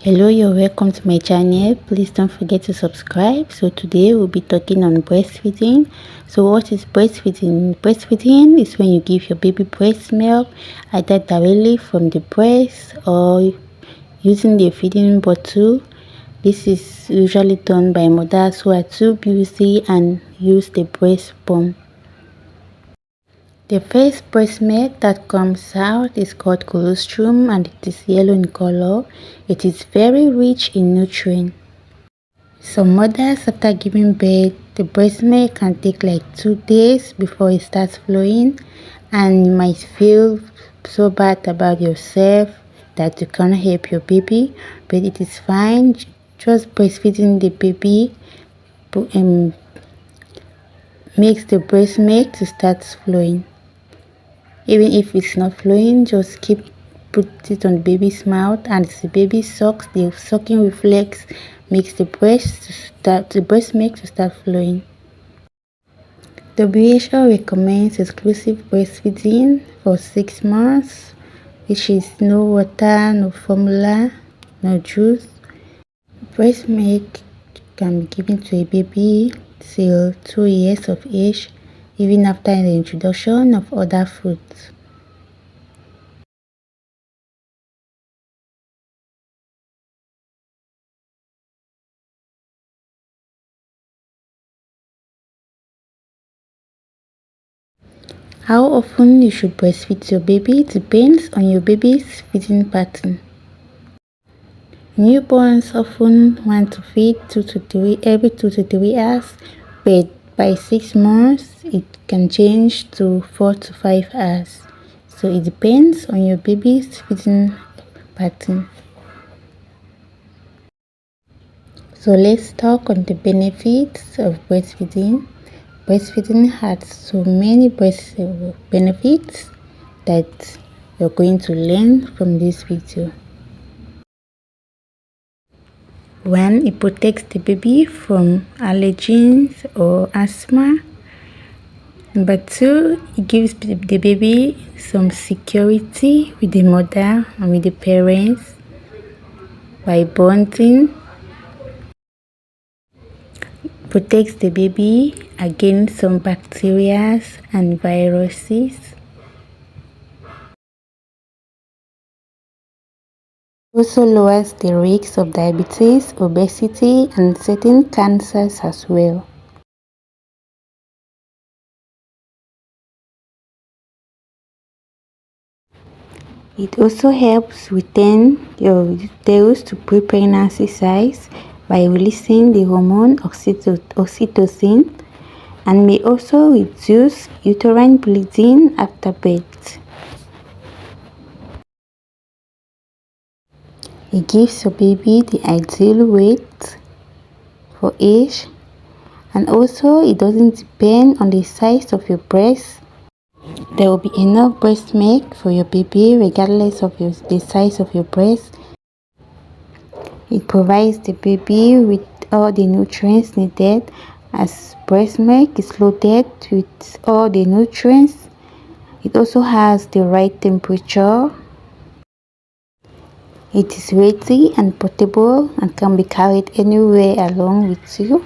Hello, you're welcome to my channel. Please don't forget to subscribe. So today we'll be talking on breastfeeding. So what is breastfeeding? Breastfeeding is when you give your baby breast milk either directly from the breast or using the feeding bottle. This is usually done by mothers who are too busy and use the breast pump. The first breast milk that comes out is called colostrum and it is yellow in color. It is very rich in nutrients. Some mothers, after giving birth, the breast milk can take like 2 days before it starts flowing, and you might feel so bad about yourself that you can't help your baby, but it is fine. Just breastfeeding the baby makes the breast milk to start flowing. Even if it's not flowing, just put it on the baby's mouth, and as the baby sucks, the sucking reflex makes the breast milk to start flowing. WHO recommends exclusive breastfeeding for 6 months, which is no water, no formula, no juice. Breast milk can be given to a baby till 2 years of age, even after the introduction of other foods. How often you should breastfeed your baby depends on your baby's feeding pattern. Newborns often want to feed every 2 to 3 hours, but by 6 months it can change to 4 to 5 hours. So it depends on your baby's feeding pattern. So let's talk on the benefits of breastfeeding. Breastfeeding has so many benefits that you're going to learn from this video. 1. It protects the baby from allergens or asthma. Number 2, it gives the baby some security with the mother and with the parents by bonding. Protects the baby against some bacteria and viruses. Also lowers the risks of diabetes, obesity, and certain cancers as well. It also helps retain your uterus to pre-pregnancy size by releasing the hormone oxytocin, and may also reduce uterine bleeding after birth. It gives your baby the ideal weight for age, and also it doesn't depend on the size of your breast. There will be enough breast milk for your baby regardless of the size of your breast. It provides the baby with all the nutrients needed, as breast milk is loaded with all the nutrients. It also has the right temperature. It is ready and portable and can be carried anywhere along with you.